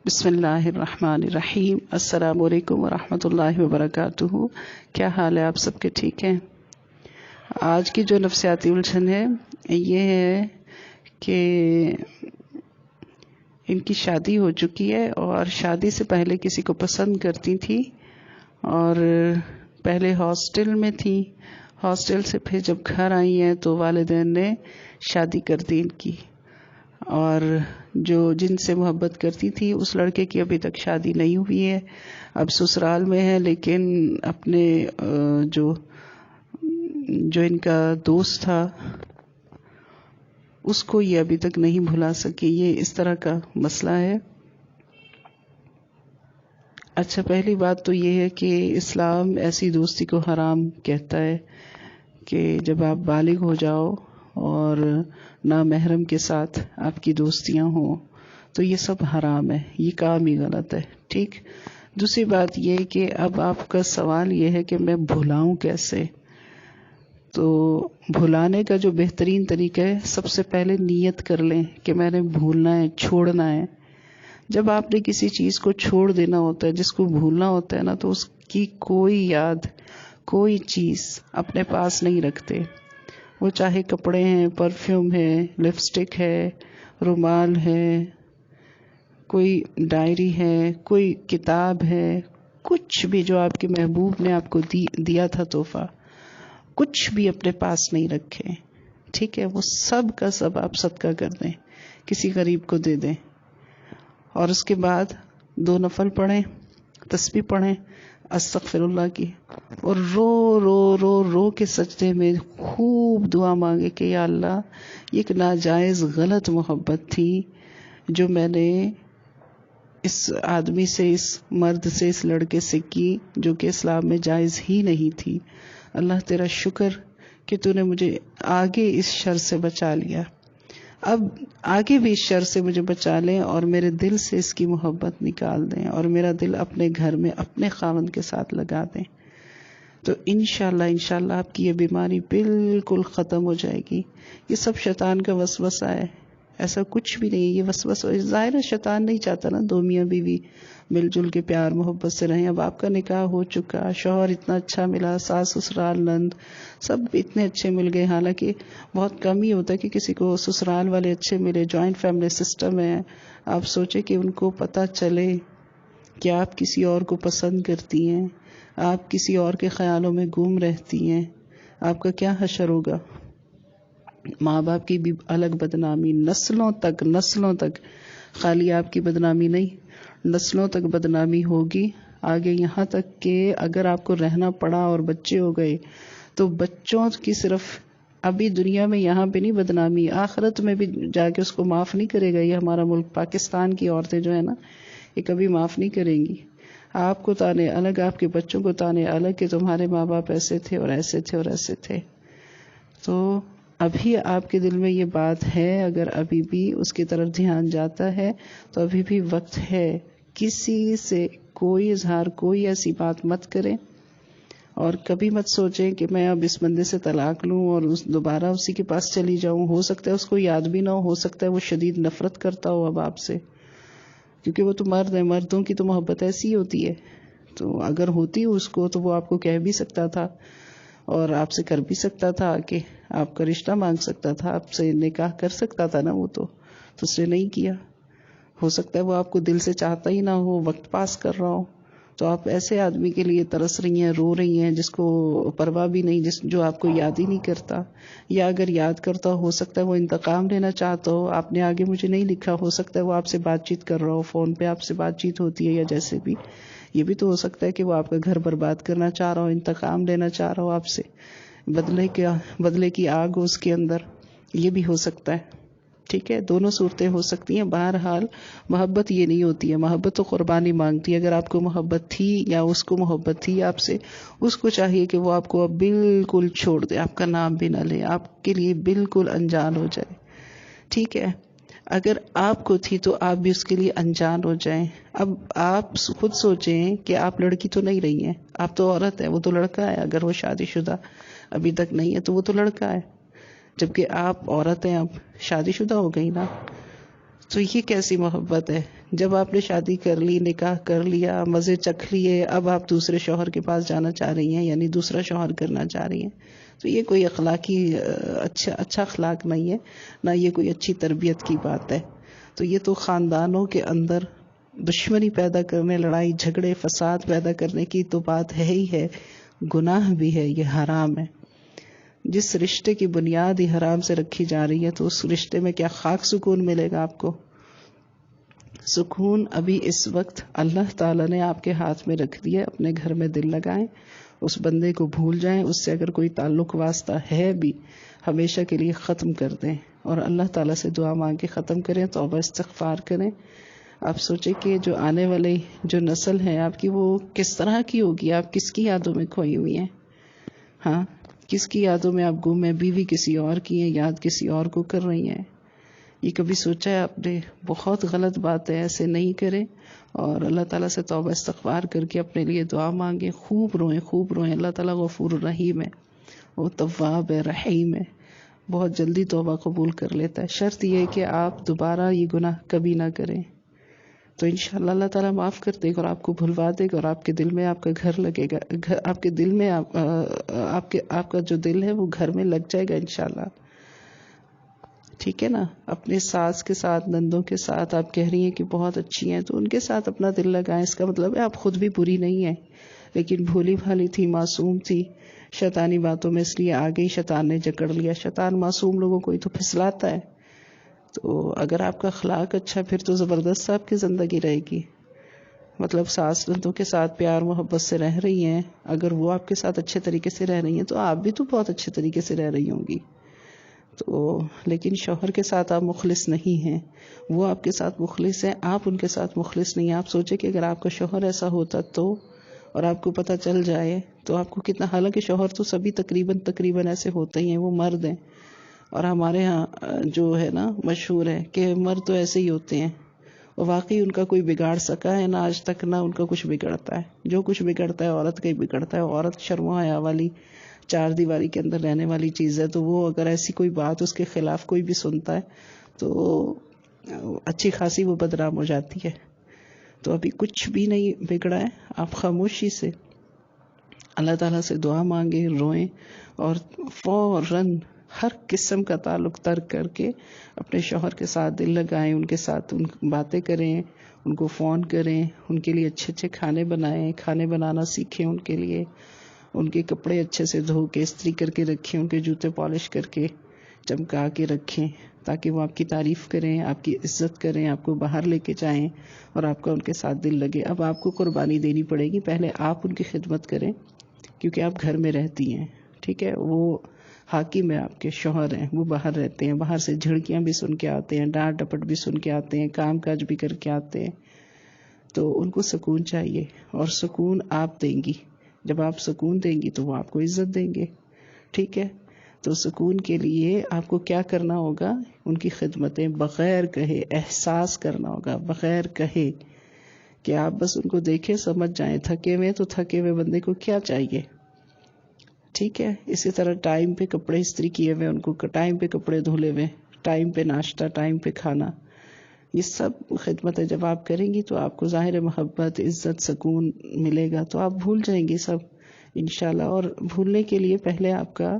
بسم اللہ الرحمن الرحیم۔ السلام علیکم ورحمۃ اللہ وبرکاتہ۔ کیا حال ہے آپ سب کے؟ ٹھیک ہیں؟ آج کی جو نفسیاتی الجھن ہے یہ ہے کہ ان کی شادی ہو چکی ہے اور شادی سے پہلے کسی کو پسند کرتی تھی اور پہلے ہاسٹل میں تھی، ہاسٹل سے پھر جب گھر آئی ہیں تو والدین نے شادی کر دی ان کی، اور جو جن سے محبت کرتی تھی اس لڑکے کی ابھی تک شادی نہیں ہوئی ہے، اب سسرال میں ہے، لیکن اپنے جو ان کا دوست تھا اس کو یہ ابھی تک نہیں بھلا سکی۔ یہ اس طرح کا مسئلہ ہے۔ اچھا، پہلی بات تو یہ ہے کہ اسلام ایسی دوستی کو حرام کہتا ہے کہ جب آپ بالغ ہو جاؤ اور نامحرم کے ساتھ آپ کی دوستیاں ہوں تو یہ سب حرام ہے، یہ کام ہی غلط ہے۔ ٹھیک۔ دوسری بات یہ کہ اب آپ کا سوال یہ ہے کہ میں بھلاؤں کیسے؟ تو بھلانے کا جو بہترین طریقہ ہے، سب سے پہلے نیت کر لیں کہ میں نے بھولنا ہے، چھوڑنا ہے۔ جب آپ نے کسی چیز کو چھوڑ دینا ہوتا ہے، جس کو بھولنا ہوتا ہے نا، تو اس کی کوئی یاد، کوئی چیز اپنے پاس نہیں رکھتے۔ وہ چاہے کپڑے ہیں، پرفیوم ہے، لپسٹک ہے، رومال ہے، کوئی ڈائری ہے، کوئی کتاب ہے، کچھ بھی جو آپ کے محبوب نے آپ کو دیا تھا تحفہ، کچھ بھی اپنے پاس نہیں رکھے۔ ٹھیک ہے؟ وہ سب کا سب آپ صدقہ کر دیں، کسی غریب کو دے دیں، اور اس کے بعد 2 نفل پڑھیں، تسبیح پڑھیں استغفر اللہ کی، اور رو رو رو رو کے سجدے میں خوب دعا مانگے کہ یا اللہ، یہ ایک ناجائز غلط محبت تھی جو میں نے اس آدمی سے، اس مرد سے، اس لڑکے سے کی، جو کہ اسلام میں جائز ہی نہیں تھی۔ اللہ تیرا شکر کہ تو نے مجھے آگے اس شر سے بچا لیا، اب آگے بھی اس شر سے مجھے بچا لیں اور میرے دل سے اس کی محبت نکال دیں اور میرا دل اپنے گھر میں اپنے خاوند کے ساتھ لگا دیں، تو انشاءاللہ آپ کی یہ بیماری بالکل ختم ہو جائے گی۔ یہ سب شیطان کا وسوسہ ہے، ایسا کچھ بھی نہیں ہے۔ یہ وسوسہ ظاہر ہے، شیطان نہیں چاہتا نا 2 میاں بیوی مل جل کے پیار محبت سے رہیں۔ اب آپ کا نکاح ہو چکا، شوہر اتنا اچھا ملا، ساس سسرال نند سب اتنے اچھے مل گئے، حالانکہ بہت کم ہی ہوتا ہے کہ کسی کو سسرال والے اچھے ملے۔ جوائنٹ فیملی سسٹم ہے، آپ سوچیں کہ ان کو پتہ چلے کہ آپ کسی اور کو پسند کرتی ہیں، آپ کسی اور کے خیالوں میں گم رہتی ہیں، آپ کا کیا حشر ہوگا؟ ماں باپ کی بھی الگ بدنامی، نسلوں تک، خالی آپ کی بدنامی نہیں، نسلوں تک بدنامی ہوگی آگے، یہاں تک کہ اگر آپ کو رہنا پڑا اور بچے ہو گئے تو بچوں کی صرف ابھی دنیا میں یہاں پہ نہیں بدنامی، آخرت میں بھی جا کے اس کو معاف نہیں کرے گا۔ یہ ہمارا ملک پاکستان کی عورتیں جو ہے نا، یہ کبھی معاف نہیں کریں گی۔ آپ کو تانے الگ، آپ کے بچوں کو تانے الگ کہ تمہارے ماں باپ ایسے تھے اور ایسے تھے اور ایسے تھے۔ تو ابھی آپ کے دل میں یہ بات ہے، اگر ابھی بھی اس کی طرف دھیان جاتا ہے تو ابھی بھی وقت ہے۔ کسی سے کوئی اظہار، کوئی ایسی بات مت کریں، اور کبھی مت سوچیں کہ میں اب اس بندے سے طلاق لوں اور دوبارہ اسی کے پاس چلی جاؤں۔ ہو سکتا ہے اس کو یاد بھی نہ ہو سکتا ہے وہ شدید نفرت کرتا ہو اب آپ سے، کیونکہ وہ تو مرد ہے، مردوں کی تو محبت ایسی ہوتی ہے۔ تو اگر ہوتی اس کو تو وہ آپ کو کہہ بھی سکتا تھا اور آپ سے کر بھی سکتا تھا کہ آپ کا رشتہ مانگ سکتا تھا، آپ سے نکاح کر سکتا تھا نا، وہ تو اس نے نہیں کیا۔ ہو سکتا ہے وہ آپ کو دل سے چاہتا ہی نہ ہو، وقت پاس کر رہا ہو، تو آپ ایسے آدمی کے لیے ترس رہی ہیں، رو رہی ہیں جس کو پرواہ بھی نہیں، جو آپ کو یاد ہی نہیں کرتا، یا اگر یاد کرتا ہو سکتا ہے وہ انتقام لینا چاہتا ہو۔ آپ نے آگے مجھے نہیں لکھا، ہو سکتا ہے وہ آپ سے بات چیت کر رہا ہو، فون پہ آپ سے بات چیت ہوتی ہے یا جیسے بھی، یہ بھی تو ہو سکتا ہے کہ وہ آپ کا گھر برباد کرنا چاہ رہا ہو، انتقام لینا چاہ رہا ہو آپ سے، بدلے کی آگ ہو اس کے اندر، یہ بھی ہو سکتا ہے۔ ٹھیک ہے؟ دونوں صورتیں ہو سکتی ہیں۔ بہرحال محبت یہ نہیں ہوتی ہے، محبت تو قربانی مانگتی ہے۔ اگر آپ کو محبت تھی یا اس کو محبت تھی آپ سے، اس کو چاہیے کہ وہ آپ کو اب بالکل چھوڑ دے، آپ کا نام بھی نہ لے، آپ کے لیے بالکل انجان ہو جائے۔ ٹھیک ہے؟ اگر آپ کو تھی تو آپ بھی اس کے لیے انجان ہو جائیں۔ اب آپ خود سوچیں کہ آپ لڑکی تو نہیں رہی ہیں، آپ تو عورت ہے، وہ تو لڑکا ہے۔ اگر وہ شادی شدہ ابھی تک نہیں ہے تو وہ تو لڑکا ہے، جبکہ آپ عورت ہیں، اب شادی شدہ ہو گئی نا۔ تو یہ کیسی محبت ہے؟ جب آپ نے شادی کر لی، نکاح کر لیا، مزے چکھ لیے، اب آپ دوسرے شوہر کے پاس جانا چاہ رہی ہیں، یعنی دوسرا شوہر کرنا چاہ رہی ہیں. تو یہ کوئی اخلاقی اچھا اخلاق نہیں ہے، نہ یہ کوئی اچھی تربیت کی بات ہے. تو یہ تو خاندانوں کے اندر دشمنی پیدا کرنے، لڑائی جھگڑے فساد پیدا کرنے کی تو بات ہے ہی ہے، گناہ بھی ہے، یہ حرام ہے. جس رشتے کی بنیاد ہی حرام سے رکھی جا رہی ہے تو اس رشتے میں کیا خاک سکون ملے گا آپ کو؟ سکون ابھی اس وقت اللہ تعالیٰ نے آپ کے ہاتھ میں رکھ دیا. اپنے گھر میں دل لگائیں، اس بندے کو بھول جائیں، اس سے اگر کوئی تعلق واسطہ ہے بھی ہمیشہ کے لیے ختم کر دیں، اور اللہ تعالیٰ سے دعا مانگ کے ختم کریں، توبہ استغفار کریں. آپ سوچیں کہ جو آنے والی جو نسل ہے آپ کی، وہ کس طرح کی ہوگی؟ آپ کس کی یادوں میں کھوئی ہوئی ہیں؟ ہاں، کس کی یادوں میں آپ گم ہیں؟ بیوی کسی اور کی ہیں، یاد کسی اور کو کر رہی ہیں. یہ کبھی سوچا ہے آپ نے؟ بہت غلط بات ہے، ایسے نہیں کریں. اور اللہ تعالیٰ سے توبہ استغفار کر کے اپنے لیے دعا مانگیں، خوب روئیں خوب روئیں. اللہ تعالیٰ غفور الرحیم ہے، وہ تواب ہے، رحیم ہے، بہت جلدی توبہ قبول کر لیتا ہے. شرط یہ ہے کہ آپ دوبارہ یہ گناہ کبھی نہ کریں، تو انشاءاللہ اللہ تعالیٰ معاف کر دے گا اور آپ کو بھلوا دے گا، اور آپ کے دل میں آپ کا گھر لگے گا. آپ کے دل میں آپ کا جو دل ہے وہ گھر میں لگ جائے گا انشاءاللہ. ٹھیک ہے نا؟ اپنے ساس کے ساتھ، نندوں کے ساتھ آپ کہہ رہی ہیں کہ بہت اچھی ہیں، تو ان کے ساتھ اپنا دل لگائیں. اس کا مطلب ہے آپ خود بھی بری نہیں ہیں، لیکن بھولی بھالی تھی، معصوم تھی، شیطانی باتوں میں اس لیے آ گئی، شیطان نے جکڑ لیا. شیطان معصوم لوگوں کو ہی تو پھسلاتا ہے. تو اگر آپ کا اخلاق اچھا، پھر تو زبردست آپ کی زندگی رہے گی. مطلب ساس نندوں کے ساتھ پیار محبت سے رہ رہی ہیں، اگر وہ آپ کے ساتھ اچھے طریقے سے رہ رہی ہیں تو آپ بھی تو بہت اچھے طریقے سے رہ رہی ہوں گی. تو لیکن شوہر کے ساتھ آپ مخلص نہیں ہیں، وہ آپ کے ساتھ مخلص ہیں، آپ ان کے ساتھ مخلص نہیں ہیں. آپ سوچیں کہ اگر آپ کا شوہر ایسا ہوتا تو، اور آپ کو پتہ چل جائے تو آپ کو کتنا، حالانکہ شوہر تو سبھی تقریباً ایسے ہوتے ہی ہیں، وہ مرد ہیں. اور ہمارے ہاں جو ہے نا مشہور ہے کہ مرد تو ایسے ہی ہوتے ہیں، اور واقعی ان کا کوئی بگاڑ سکا ہے نہ آج تک، نہ ان کا کچھ بگڑتا ہے. جو کچھ بگڑتا ہے عورت کا ہی بگڑتا ہے. عورت شرم و حیا والی، چار دیواری کے اندر رہنے والی چیز ہے. تو وہ اگر ایسی کوئی بات اس کے خلاف کوئی بھی سنتا ہے تو اچھی خاصی وہ بدنام ہو جاتی ہے. تو ابھی کچھ بھی نہیں بگڑا ہے، آپ خاموشی سے اللہ تعالیٰ سے دعا مانگیں، روئیں، اور فوراً ہر قسم کا تعلق ترک کر کے اپنے شوہر کے ساتھ دل لگائیں، ان کے ساتھ باتیں کریں، ان کو فون کریں، ان کے لیے اچھے اچھے کھانے بنائیں، کھانے بنانا سیکھیں ان کے لیے، ان کے کپڑے اچھے سے دھو کے استری کر کے رکھیں، ان کے جوتے پالش کر کے چمکا کے رکھیں، تاکہ وہ آپ کی تعریف کریں، آپ کی عزت کریں، آپ کو باہر لے کے جائیں اور آپ کا ان کے ساتھ دل لگے. اب آپ کو قربانی دینی پڑے گی، پہلے آپ ان کی خدمت کریں کیونکہ آپ گھر میں رہتی ہیں. ٹھیک ہے؟ وہ حاکم ہے، آپ کے شوہر ہیں، وہ باہر رہتے ہیں، باہر سے جھڑکیاں بھی سن کے آتے ہیں، ڈانٹ ڈپٹ بھی سن کے آتے ہیں، کام کاج بھی کر کے آتے ہیں. تو ان کو سکون چاہیے، اور سکون آپ دیں گی. جب آپ سکون دیں گی تو وہ آپ کو عزت دیں گے. ٹھیک ہے؟ تو سکون کے لیے آپ کو کیا کرنا ہوگا؟ ان کی خدمتیں بغیر کہے، احساس کرنا ہوگا، بغیر کہے کہ آپ بس ان کو دیکھیں، سمجھ جائیں. تھکے ہوئے تو تھکے ہوئے بندے کو کیا چاہیے؟ ٹھیک ہے؟ اسی طرح ٹائم پہ کپڑے استری کیے ہوئے، ان کو ٹائم پہ کپڑے دھلے ہوئے، ٹائم پہ ناشتہ، ٹائم پہ کھانا، یہ سب خدمتیں جب آپ کریں گی تو آپ کو ظاہر محبت، عزت، سکون ملے گا. تو آپ بھول جائیں گے سب انشاءاللہ. اور بھولنے کے لیے پہلے آپ کا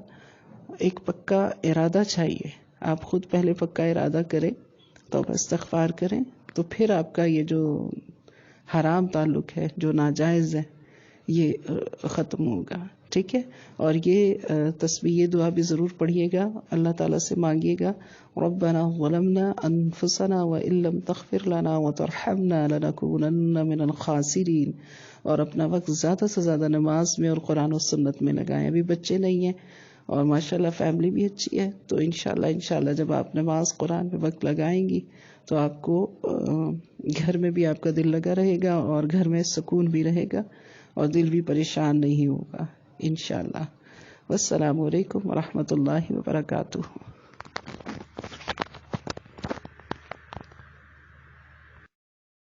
ایک پکا ارادہ چاہیے. آپ خود پہلے پکا ارادہ کریں، توبہ استغفار کریں، تو پھر آپ کا یہ جو حرام تعلق ہے، جو ناجائز ہے، یہ ختم ہوگا. ٹھیک ہے؟ اور یہ تسبیح دعا بھی ضرور پڑھیے گا، اللہ تعالیٰ سے مانگیے گا، ربنا ظلمنا انفسنا وان لم تغفر لنا وترحمنا لنکونن من الخاسرین. اور اپنا وقت زیادہ سے زیادہ نماز میں اور قرآن و سنت میں لگائیں. ابھی بچے نہیں ہیں اور ماشاءاللہ فیملی بھی اچھی ہے، تو انشاءاللہ جب آپ نماز قرآن پہ وقت لگائیں گی تو آپ کو گھر میں بھی آپ کا دل لگا رہے گا، اور گھر میں سکون بھی رہے گا، اور دل بھی پریشان نہیں ہوگا انشاءاللہ. والسلام علیکم ورحمۃ اللہ وبرکاتہ.